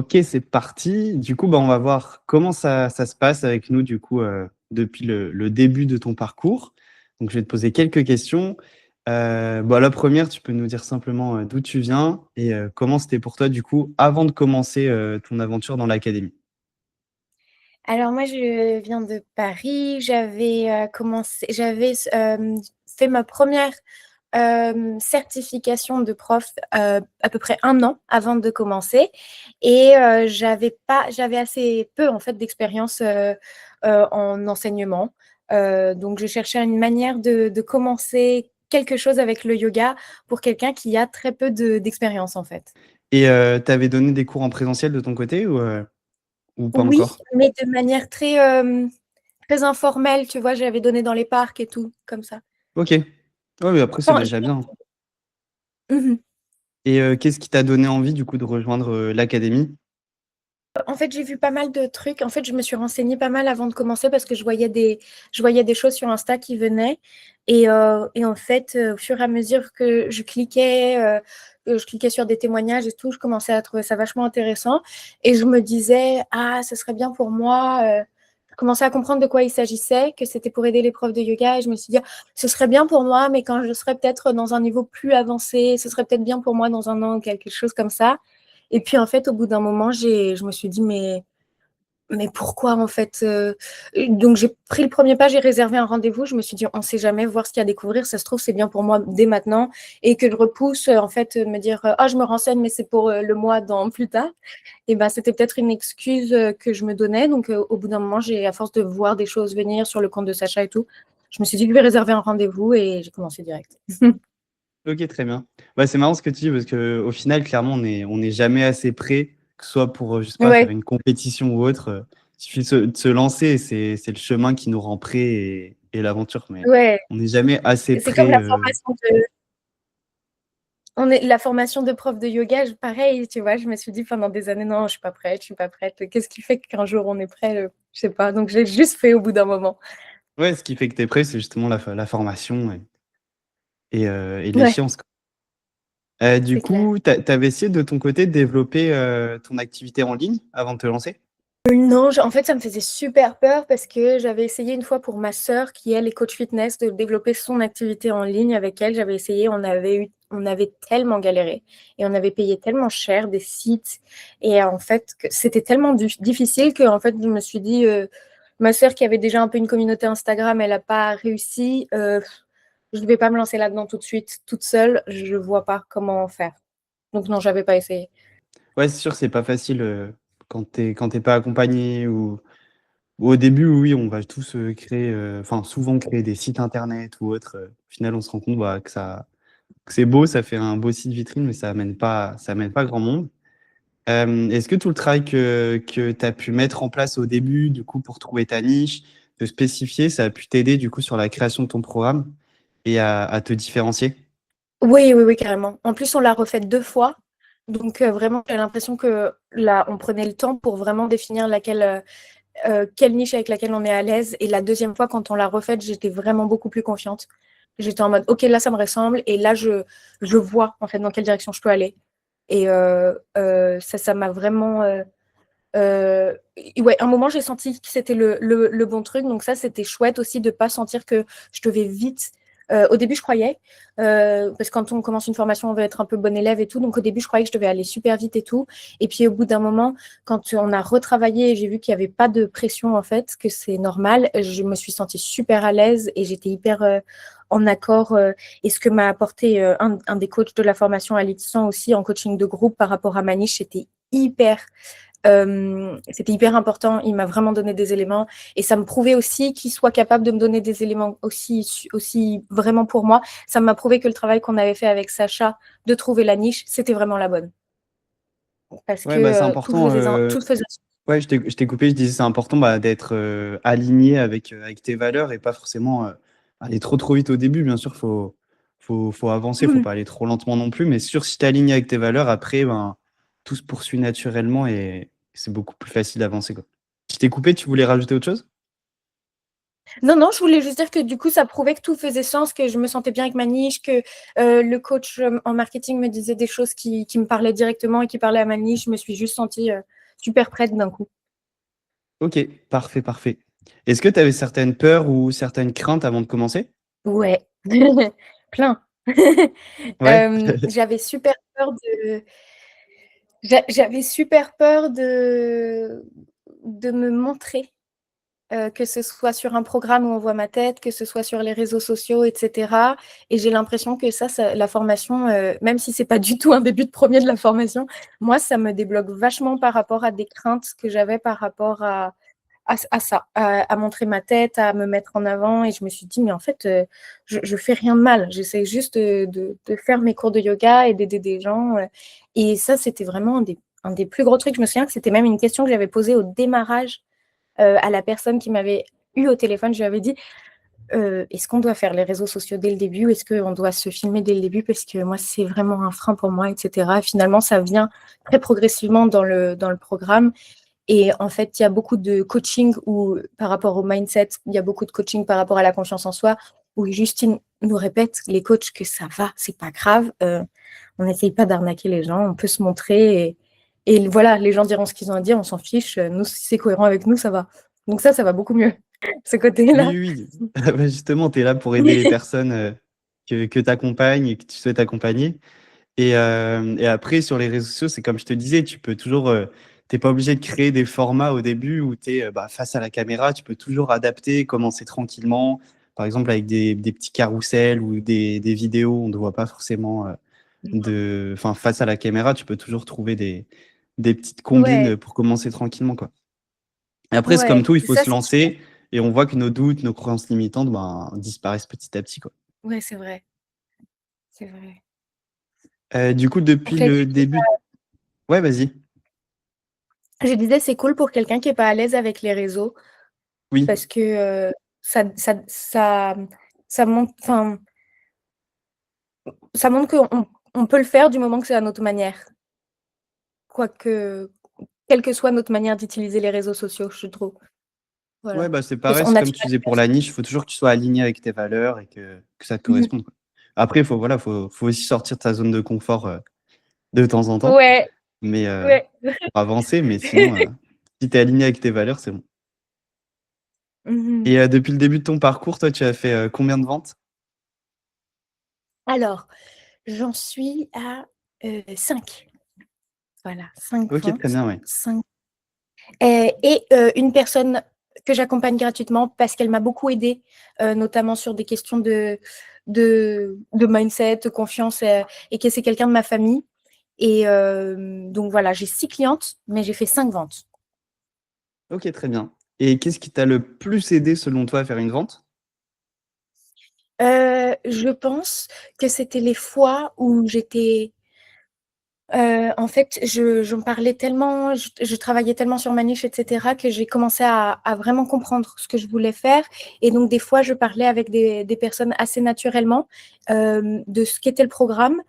Ok, c'est parti. Du coup, bah, on va voir comment ça se passe avec nous, du coup, depuis le début de ton parcours. Donc, je vais te poser quelques questions. Bah, la première, tu peux nous dire simplement d'où tu viens et comment c'était pour toi, du coup, avant de commencer ton aventure dans l'académie. Alors moi, je viens de Paris. J'avais fait ma première certification de prof à peu près un an avant de commencer, et j'avais assez peu en fait d'expérience en enseignement. Donc je cherchais une manière de commencer quelque chose avec le yoga pour quelqu'un qui a très peu d'expérience en fait. Et tu avais donné des cours en présentiel de ton côté ou pas Oui, encore? mais de manière très informelle, tu vois, j'avais donné dans les parcs et tout, comme ça. Ok. Ouais, mais après, c'est Enfin, déjà bien. mhm. Et qu'est-ce qui t'a donné envie, du coup, de rejoindre l'académie? En fait, j'ai vu pas mal de trucs. En fait, je me suis renseignée pas mal avant de commencer parce que je voyais des choses sur Insta qui venaient. Et en fait, au fur et à mesure que je cliquais sur des témoignages et tout, je commençais à trouver ça vachement intéressant. Et je me disais, ah, ce serait bien pour moi. Je commençais à comprendre de quoi il s'agissait, que c'était pour aider les profs de yoga. Et je me suis dit, ah, ce serait bien pour moi, mais quand je serais peut-être dans un niveau plus avancé, ce serait peut-être bien pour moi dans un an ou quelque chose comme ça. Et puis en fait, au bout d'un moment, je me suis dit, mais pourquoi en fait Donc j'ai pris le premier pas, j'ai réservé un rendez-vous. Je me suis dit, on ne sait jamais, voir ce qu'il y a à découvrir. Ça se trouve, c'est bien pour moi dès maintenant. Et que je repousse, en fait, me dire, ah, je me renseigne, mais c'est pour le mois dans plus tard. Et ben, c'était peut-être une excuse que je me donnais. Donc au bout d'un moment, à force de voir des choses venir sur le compte de Sacha et tout, je me suis dit que je vais réserver un rendez-vous et j'ai commencé direct. Ok, très bien. Bah, c'est marrant ce que tu dis parce qu'au final, clairement, on n'est jamais assez prêt, que ce soit pour, je sais pas, faire Ouais, une compétition ou autre. Il suffit de se lancer et c'est le chemin qui nous rend prêts et l'aventure. Mais ouais. on n'est jamais assez C'est comme prêt. la formation de prof de yoga, pareil, tu vois, je me suis dit pendant des années, non, je suis pas prête, je suis pas prête. Qu'est-ce qui fait qu'un jour on est prêt? Je sais pas. Donc j'ai juste fait au bout d'un moment. Ouais, ce qui fait que tu es prêt, c'est justement la formation et les Ouais, sciences, quoi. Du c'est clair. coup, tu avais essayé de ton côté de développer ton activité en ligne avant de te lancer? Non, en fait, ça me faisait super peur parce que j'avais essayé une fois pour ma sœur, qui elle est coach fitness, de développer son activité en ligne avec elle. J'avais essayé, on avait tellement galéré et on avait payé tellement cher des sites. Et en fait, que c'était tellement difficile que en fait, je me suis dit, ma sœur qui avait déjà un peu une communauté Instagram, elle n'a pas réussi. Je ne vais pas me lancer là-dedans tout de suite, toute seule. Je ne vois pas comment faire. Donc non, j'avais pas essayé. Ouais, c'est sûr, c'est pas facile quand t'es pas accompagné ou au début, oui, on va tous créer, enfin souvent créer des sites internet ou autre. Au final, on se rend compte bah, que c'est beau, ça fait un beau site vitrine, mais ça amène pas grand monde. Est-ce que tout le travail que tu as pu mettre en place au début, du coup, pour trouver ta niche, te spécifier, ça a pu t'aider du coup sur la création de ton programme et à te différencier? Oui, oui, oui, carrément. En plus, on l'a refait 2 fois. Donc, vraiment, j'ai l'impression que là, on prenait le temps pour vraiment définir quelle niche avec laquelle on est à l'aise. Et la deuxième fois, quand on l'a refaite, j'étais vraiment beaucoup plus confiante. J'étais en mode, OK, là, ça me ressemble. Et là, je vois, en fait, dans quelle direction je peux aller. Et ça m'a vraiment. Ouais, un moment, j'ai senti que c'était le bon truc. Donc, ça, c'était chouette aussi de ne pas sentir que je devais vite. Au début, je croyais, parce que quand on commence une formation, on veut être un peu bon élève et tout. Donc, au début, je croyais que je devais aller super vite et tout. Et puis, au bout d'un moment, quand on a retravaillé et j'ai vu qu'il n'y avait pas de pression, en fait, que c'est normal, je me suis sentie super à l'aise et j'étais hyper en accord. Et ce que m'a apporté un des coachs de la formation à l'ITSAN aussi en coaching de groupe par rapport à ma niche, c'était hyper important. Il m'a vraiment donné des éléments et ça me prouvait aussi qu'il soit capable de me donner des éléments aussi vraiment pour moi. Ça m'a prouvé que le travail qu'on avait fait avec Sacha de trouver la niche, c'était vraiment la bonne. Parce Ouais, bah, c'est que tout important. faisait, tout faisait. Ouais, je t'ai coupé, je disais c'est important bah, d'être aligné avec tes valeurs et pas forcément aller trop trop vite au début. Bien sûr, faut avancer, faut pas aller trop lentement non plus. Mais sûr, si tu es aligné avec tes valeurs, après, ben, tout se poursuit naturellement et c'est beaucoup plus facile d'avancer, quoi. Je t'ai coupé, tu voulais rajouter autre chose? Non, non, je voulais juste dire que du coup, ça prouvait que tout faisait sens, que je me sentais bien avec ma niche, que le coach en marketing me disait des choses qui me parlaient directement et qui parlaient à ma niche. Je me suis juste sentie super prête d'un coup. Ok, parfait, parfait. Est-ce que tu avais certaines peurs ou certaines craintes avant de commencer? Ouais, plein. Ouais. J'avais super peur j'avais super peur de me montrer. Que ce soit sur un programme où on voit ma tête, que ce soit sur les réseaux sociaux, et cetera. Et j'ai l'impression que ça la formation, même si c'est pas du tout un début de premier de la formation, moi, ça me débloque vachement par rapport à des craintes que j'avais par rapport à ça, à montrer ma tête, à me mettre en avant. Et je me suis dit: «Mais en fait, je fais rien de mal. J'essaie juste de faire mes cours de yoga et d'aider des gens», et ça, c'était vraiment un des plus gros trucs. Je me souviens que c'était même une question que j'avais posée au démarrage à la personne qui m'avait eu au téléphone. Je lui avais dit est-ce qu'on doit faire les réseaux sociaux dès le début ou est-ce qu'on doit se filmer dès le début parce que moi, c'est vraiment un frein pour moi, etc. Finalement, ça vient très progressivement dans le programme. Et en fait, il y a beaucoup de coaching où, par rapport au mindset, il y a beaucoup de coaching par rapport à la confiance en soi, où Justine nous répète, les coachs, que ça va, c'est pas grave. On n'essaye pas d'arnaquer les gens, on peut se montrer et voilà, les gens diront ce qu'ils ont à dire, on s'en fiche. Nous, si c'est cohérent avec nous, ça va. Donc ça va beaucoup mieux, ce côté-là. Oui, oui. Bah, justement, tu es là pour aider les personnes que tu accompagnes et que tu souhaites accompagner. Et après, sur les réseaux sociaux, c'est comme je te disais, tu peux toujours, t'es pas obligé de créer des formats au début où tu es face à la caméra, tu peux toujours adapter, commencer tranquillement, par exemple avec des petits carousels ou des vidéos, on ne voit pas forcément enfin, face à la caméra, tu peux toujours trouver des petites combines Ouais, pour commencer tranquillement, quoi. Et après, c'est comme ouais, tout, il faut ça se c'est super. lancer et on voit que nos doutes, nos croyances limitantes, ben, disparaissent petit à petit, quoi. Ouais, c'est vrai, c'est vrai. Du coup, En depuis fait, le début, ouais, vas-y. je disais, c'est cool pour quelqu'un qui est pas à l'aise avec les réseaux Oui. parce que ça, ça, ça, ça montre, enfin, ça montre qu'on peut le faire du moment que c'est à notre manière. Quoique, quelle que soit notre manière d'utiliser les réseaux sociaux, je trouve. Ouais, Voilà. bah, c'est Que pareil, on c'est a comme tu disais pour la niche, il faut toujours que tu sois aligné avec tes valeurs et que ça te Mmh. corresponde, quoi. Après, il faut, voilà, faut aussi sortir de ta zone de confort de temps en temps, Ouais, mais ouais. pour avancer, mais sinon, si tu es aligné avec tes valeurs, c'est bon. Mmh. Et depuis le début de ton parcours, toi, tu as fait combien de ventes? Alors, j'en suis à 5. Voilà, 5 Ok, très ventes, bien, ouais. 5 une personne que j'accompagne gratuitement parce qu'elle m'a beaucoup aidée, notamment sur des questions de mindset, de confiance, et que c'est quelqu'un de ma famille. Et donc voilà, j'ai 6 clientes, mais j'ai fait 5 ventes. Ok, très bien. Et qu'est-ce qui t'a le plus aidé, selon toi, à faire une vente? Je pense que c'était les fois où j'étais en fait, je parlais tellement, je travaillais tellement sur ma niche, et cetera, que j'ai commencé à vraiment comprendre ce que je voulais faire. Et donc, des fois, je parlais avec des personnes assez naturellement de ce qu'était le programme.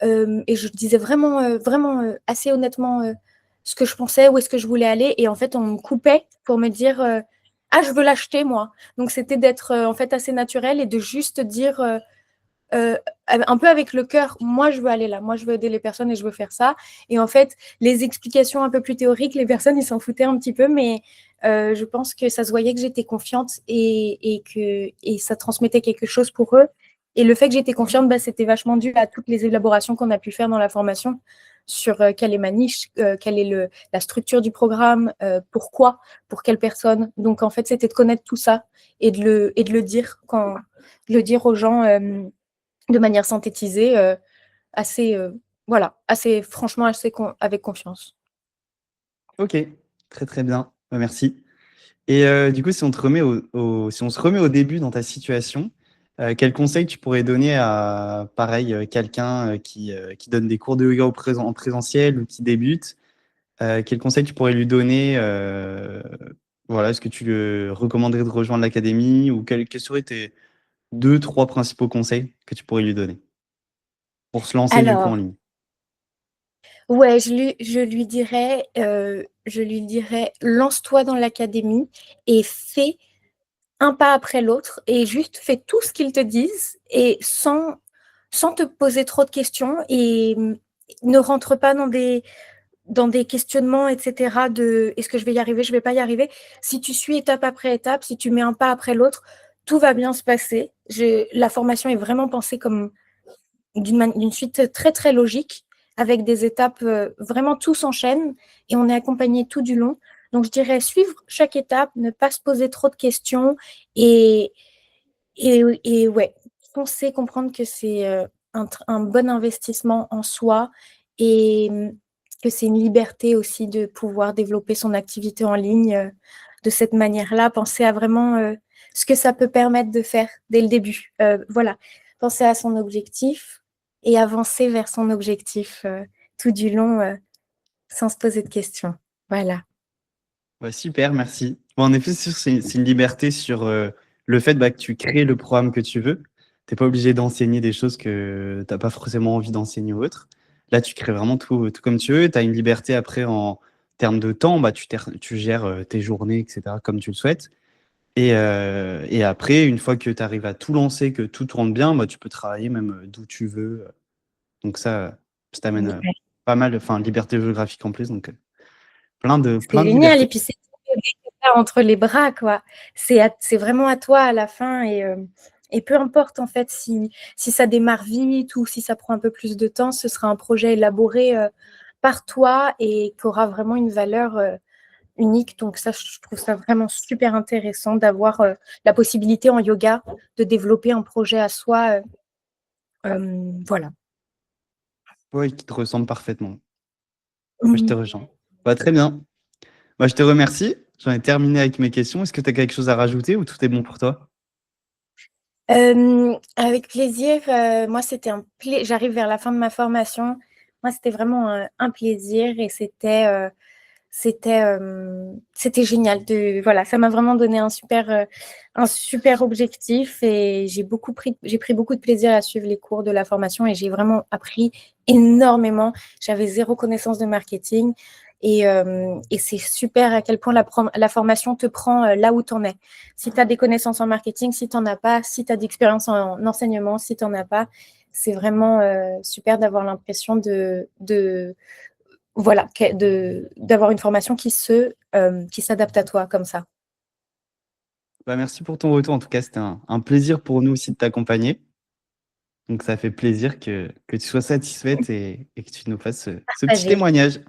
Et je disais vraiment, vraiment assez honnêtement ce que je pensais, où est-ce que je voulais aller. Et en fait, on me coupait pour me dire ah, je veux l'acheter, moi. Donc, c'était d'être en fait assez naturel et de juste dire euh, un peu avec le cœur, moi je veux aller là, moi je veux aider les personnes et je veux faire ça. Et en fait, les explications un peu plus théoriques, les personnes ils s'en foutaient un petit peu, mais je pense que ça se voyait que j'étais confiante et ça transmettait quelque chose pour eux. Et le fait que j'étais confiante, bah, c'était vachement dû à toutes les élaborations qu'on a pu faire dans la formation sur quelle est ma niche, quelle est la structure du programme, pourquoi, pour quelle personne. Donc en fait, c'était de connaître tout ça et de le dire de le dire aux gens de manière synthétisée, assez, voilà, assez franchement, avec confiance. Ok, très très bien. Merci. Et du coup, si on te remet si on se remet au début dans ta situation, quel conseil tu pourrais donner à, pareil, quelqu'un qui donne des cours de yoga en présentiel ou qui débute? Quel conseil tu pourrais lui donner? Voilà, est-ce que tu lui recommanderais de rejoindre l'académie ou quels seraient tes deux, trois principaux conseils que tu pourrais lui donner pour se lancer du coup en Alors, ligne? ouais, je lui dirais, lance-toi dans l'académie et fais un pas après l'autre et juste fais tout ce qu'ils te disent et sans te poser trop de questions et ne rentre pas dans des questionnements, etc. de est-ce que je vais y arriver, je vais pas y arriver. Si tu suis étape après étape, si tu mets un pas après l'autre, tout va bien se passer. La formation est vraiment pensée comme d'une suite très, très logique, avec des étapes, vraiment tout s'enchaîne et on est accompagné tout du long. Donc, je dirais suivre chaque étape, ne pas se poser trop de questions et, et ouais, penser, comprendre que c'est un bon investissement en soi et que c'est une liberté aussi de pouvoir développer son activité en ligne de cette manière-là. Penser à vraiment ce que ça peut permettre de faire dès le début. Voilà, penser à son objectif et avancer vers son objectif tout du long sans se poser de questions. Voilà. Ouais, super, merci. Bon, en effet, c'est une liberté sur le fait que tu crées le programme que tu veux. Tu n'es pas obligé d'enseigner des choses que tu n'as pas forcément envie d'enseigner ou autre. Là, tu crées vraiment tout comme tu veux. Tu as une liberté après en termes de temps. Tu gères tes journées, etc., comme tu le souhaites. Et après, une fois que tu arrives à tout lancer, que tout tourne bien, tu peux travailler même d'où tu veux. Donc ça t'amène Ouais. pas mal, enfin, liberté géographique en plus. Donc C'est plein de génial. Et libertés. puis, c'est entre les bras, quoi. C'est vraiment à toi à la fin. Et peu importe, en fait, si ça démarre vite ou si ça prend un peu plus de temps, ce sera un projet élaboré par toi et qui aura vraiment une valeur unique. Donc, ça, je trouve ça vraiment super intéressant d'avoir la possibilité en yoga de développer un projet à soi. Voilà. Oui, qui te ressemble parfaitement. Je te Mhm. rejoins. Très bien. Je te remercie. J'en ai terminé avec mes questions. Est-ce que tu as quelque chose à rajouter ou tout est bon pour toi? Avec plaisir. Moi, c'était j'arrive vers la fin de ma formation. Moi, c'était vraiment un plaisir et c'était génial. Voilà, ça m'a vraiment donné un super objectif et j'ai pris beaucoup de plaisir à suivre les cours de la formation et j'ai vraiment appris énormément. J'avais zéro connaissance de marketing et c'est super à quel point la formation te prend là où tu en es. Si tu as des connaissances en marketing, si tu n'en as pas, si tu as d'expérience en enseignement, si tu n'en as pas, c'est vraiment super d'avoir l'impression voilà, d'avoir une formation qui s'adapte à toi comme ça. Merci pour ton retour. En tout cas, c'était un plaisir pour nous aussi de t'accompagner. Donc, ça fait plaisir que tu sois satisfaite et que tu nous fasses ce petit Partagé. témoignage.